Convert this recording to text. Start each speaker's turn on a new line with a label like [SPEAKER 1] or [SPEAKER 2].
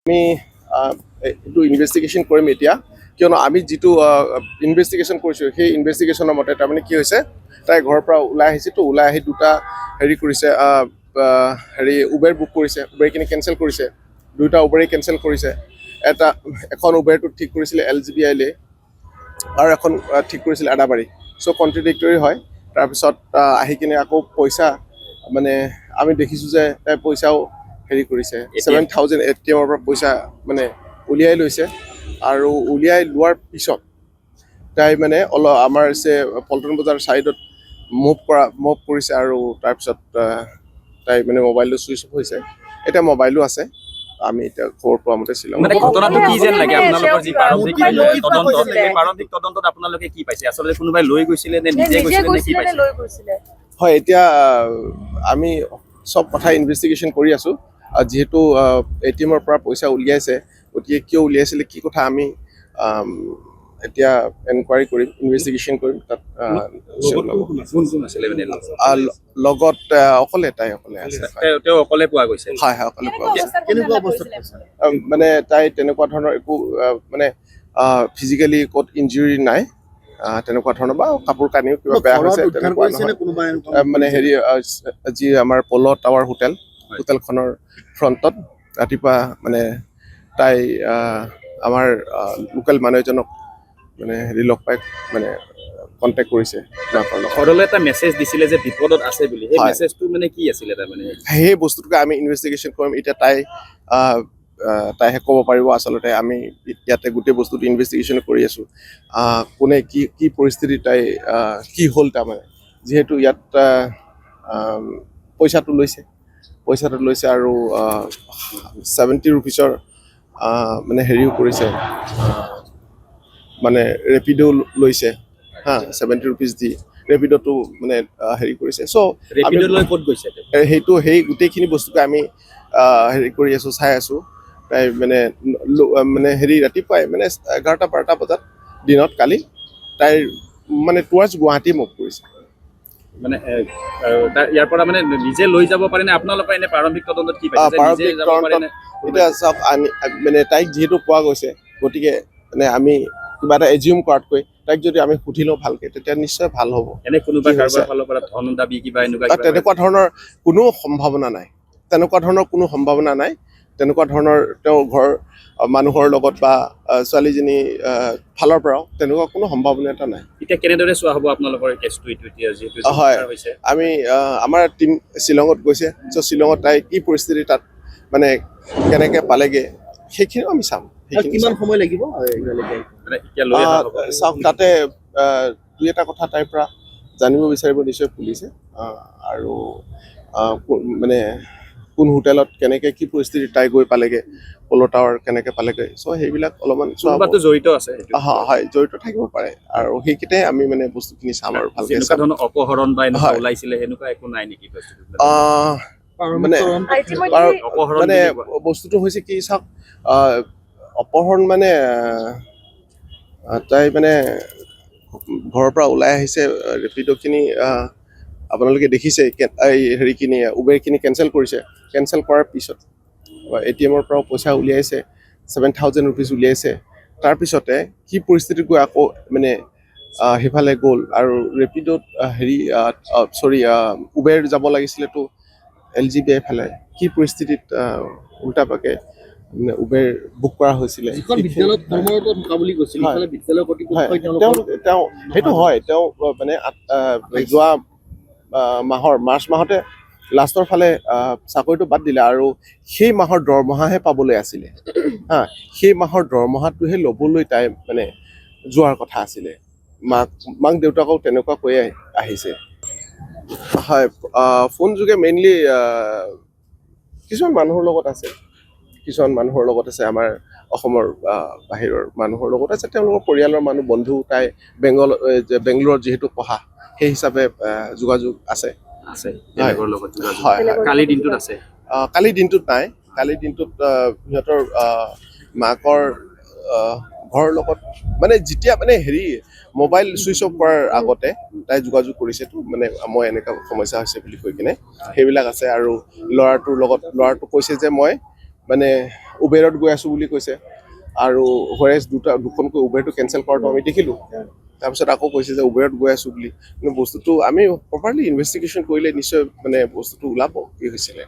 [SPEAKER 1] আমি এইটো ইনভেষ্টিগেশ্যন কৰিম এতিয়া, কিয়নো আমি যিটো ইনভেষ্টিগেশ্যন কৰিছোঁ সেই ইনভেষ্টিগেশ্যনৰ মতে তাৰমানে কি হৈছে, তাই ঘৰৰ পৰা ওলাই আহিছে, ওলাই আহি দুটা হেৰি কৰিছে, উবেৰ বুক কৰিছে, উবেৰখিনি কেঞ্চেল কৰিছে, দুটা উবেৰেই কেঞ্চেল কৰিছে। এখন উবেৰটো ঠিক কৰিছিলে LGBI আৰু এখন ঠিক কৰিছিলে আদাবাৰী। চ' কণ্ট্ৰডিক্টৰী হয়। তাৰপিছত আহি কিনে আকৌ পইচা মানে আমি দেখিছোঁ যে তাই পইচাও হেৰি কৰিছে, 7,000 ATM-ৰ পৰা পইচা মানে উলিয়াই লৈছে। আৰু উলিয়াই লোৱাৰ পিছত তাই মানে আমাৰ পল্টন বজাৰ ছাইডত মুভ কৰিছে আৰু তাৰপিছত তাই মানে মোবাইলটো চুইচ অফ হৈছে। এতিয়া মোবাইলো আছে। আমি এতিয়া খবৰ পোৱা মতে শ্বিলং
[SPEAKER 2] মানে ঘটনাটো কি যেন লাগে আপোনালোকৰ যি প্ৰাৰম্ভিক তদন্তত আপোনালোকে কি পাইছে? আচলতে কোনোবাই লৈ গৈছিলে নে নিজে গৈছিলে নে কি পাইছে?
[SPEAKER 1] হয়, এতিয়া আমি চব কথা ইনভেষ্টিগেশ্যন কৰি আছোঁ। যিহেতু ATM-ৰ পৰা পইচা উলিয়াইছে, গতিকে কিয় উলিয়াইছিলে কি কথা আমি এতিয়া এনকুৱাৰী কৰিম, ইনভেষ্টিগেশ্যন কৰিম। তাত লগত তাই অকলে আছে।
[SPEAKER 2] তেওঁ অকলে পোৱা গৈছে?
[SPEAKER 1] হয়, অকলে পোৱা গৈছে। মানে তাই তেনেকুৱা ধৰণৰ একো মানে ফিজিকেলি ক'ত ইনজুৰি নাই, তেনেকুৱা ধৰণৰ বা কাপোৰ কানিও কিবা বেয়া হৈছে তেনেকুৱা নহয়। মানে হেৰি যি আমাৰ প'ল' টাৱাৰ হোটেলখনৰ ফ্ৰণ্টত ৰাতিপুৱা মানে তাই আমাৰ লোকেল মানুহ এজনক মানে হেৰি লগ পাই মানে কণ্টেক্ট কৰিছে।
[SPEAKER 2] ঘৰলৈ এটা মেছেজ দিছিলে যে বিপদত আছে বুলি, সেই মেছেজটো মানে কি আছিলে? তাৰমানে
[SPEAKER 1] সেই বস্তুটোকে আমি ইনভেষ্টিগেশ্যন কৰিম। এতিয়া তাইহে ক'ব পাৰিব। আচলতে আমি ইয়াতে গোটেই বস্তুটো ইনভেষ্টিগেশ্যন কৰি আছোঁ। কোনে কি পৰিস্থিতি, তাই কি হ'ল, তাৰমানে যিহেতু ইয়াত পইচাটো লৈছে আৰু 70 ৰুপিছৰ মানে হেৰিও কৰিছে, মানে ৰেপিডো লৈছে 70 ৰুপিজ দি ৰেপিডোটো মানে হেৰি কৰিছে। চ'
[SPEAKER 2] ৰেপিডোলৈ ক'ত গৈছে?
[SPEAKER 1] সেই গোটেইখিনি বস্তুকে আমি হেৰি কৰি আছোঁ, চাই আছোঁ। তাই মানে হেৰি ৰাতিপুৱাই মানে 11-12 বজাত দিনত কালি তাইৰ মানে টুৱাৰ্ডছ গুৱাহাটী মুভ কৰিছে।
[SPEAKER 2] মানে ইয়াৰ পৰা মানে নিজে লৈ যাব পাৰে নে আপোনালোকে এনে প্ৰাৰম্ভিক তদন্তত কি পাইছে?
[SPEAKER 1] প্ৰাৰম্ভিক তদন্তত এতিয়া চাওক, মানে তাইক যিহেতু পোৱা গৈছে, গতিকে মানে আমি কিবা এটা এজিউম কৰাতকৈ তাইক যদি আমি সুধি লওঁ ভালকে, তেতিয়া নিশ্চয় ভাল হ'ব।
[SPEAKER 2] এনে কোনোবা কাৰোবাৰ ফালৰ পৰা ধন দাবী কিবা এনেকুৱা
[SPEAKER 1] তেনেকুৱা ধৰণৰ কোনো সম্ভাৱনা নাই। তেনেকুৱা ধৰণৰ তেওঁৰ ঘৰ মানুহৰ লগত বা ছোৱালীজনী ফালৰ পৰাও তেনেকুৱা কোনো সম্ভাৱনা এটা নাই।
[SPEAKER 2] এতিয়া কেনেদৰে চোৱা হ'ব আপোনালোকৰ কেছটো এতিয়া যিহেতু?
[SPEAKER 1] হয়, আমি আমাৰ টিম শ্বিলঙত গৈছে। চ' শ্বিলঙত তাই কি পৰিস্থিতি, তাত মানে কেনেকৈ পালেগৈ, সেইখিনিও আমি চাম।
[SPEAKER 3] কিমান সময় লাগিব?
[SPEAKER 1] চাওক, তাতে দুই এটা কথা তাইৰ পৰা জানিব বিচাৰিব নিশ্চয় পুলিচে, আৰু মানে কোন হোটেলত কেনেকৈ কি পৰিস্থিতি তাই গৈ পালেগৈ, প'ল' টাৱাৰ কেনেকৈ পালেগৈ। চ' সেইবিলাক অলপমান
[SPEAKER 2] জড়িত আছে।
[SPEAKER 1] হয়, জড়িত থাকিব পাৰে, আৰু সেইকেইটাই আমি মানে বস্তুখিনি চাম আৰু ভালকৈ চাম।
[SPEAKER 2] অপহৰণ বা এনেকুৱা ওলাইছিলে সেনেকুৱা একো নাই নেকি?
[SPEAKER 1] মানে বস্তুটো হৈছে কি, চাওক, অপহৰণ মানে তাই মানে ঘৰৰ পৰা ওলাই আহিছে, ৰেপিডোখিনি আপোনালোকে দেখিছে, এই হেৰিখিনি উবেৰখিনি কেঞ্চেল কৰিছে। কেঞ্চেল কৰাৰ পিছত ATM-ৰ পৰাও পইচা উলিয়াইছে, 7,000 ৰুপিজ উলিয়াইছে। তাৰপিছতে কি পৰিস্থিতিত গৈ আকৌ মানে সেইফালে গ'ল, আৰু ৰেপিডোত উবেৰ যাব লাগিছিলেতো LGBI ফালে, কি পৰিস্থিতিত উল্টা পাকে উবেৰ বুক কৰা হৈছিলে। সেইটো হয়, তেওঁ মানে যোৱা মাৰ্চ মাহতে লাষ্টৰ ফালে চাকৰিটো বাদ দিলে, আৰু সেই মাহৰ দৰমহাহে পাবলৈ আছিলে। সেই মাহৰ দৰমহাটোহে ল'বলৈ তাই মানে যোৱাৰ কথা আছিলে। মাক দেউতাকক তেনেকুৱা কৈ আহিছে। হয়, ফোন যোগে মেইনলি কিছুমান মানুহৰ লগত আছে, আমাৰ অসমৰ বাহিৰৰ মানুহৰ লগত আছে, তেওঁলোকৰ পৰিয়ালৰ মানুহ, বন্ধু। তাই বেংগলোৰত যিহেতু পঢ়া, সেই হিচাপে যোগাযোগ আছে।
[SPEAKER 2] কালিৰ দিনটোত আছে?
[SPEAKER 1] কালিৰ দিনটোত নাই। কালিৰ দিনটোত সিহঁতৰ মাকৰ ঘৰৰ লগত মানে যেতিয়া মানে হেৰি মোবাইল চুইচ অফ কৰাৰ আগতে তাই যোগাযোগ কৰিছেতো, মানে মই এনেকুৱা সমস্যা হৈছে বুলি কৈ কিনে, সেইবিলাক আছে। আৰু ল'ৰাটো কৈছে যে মই মানে উবেৰত গৈ আছোঁ বুলি কৈছে আৰু হোৱাৰেজ দুখনকৈ উবেৰটো কেঞ্চেল কৰাটো আমি দেখিলোঁ তাৰপিছত আকৌ কৈছে যে উবেৰত গৈ আছোঁ বুলি কিন্তু বস্তুটো আমি প্ৰপাৰলি ইনভেষ্টিগেশ্যন কৰিলে নিশ্চয় মানে বস্তুটো ওলাব কি হৈছিলে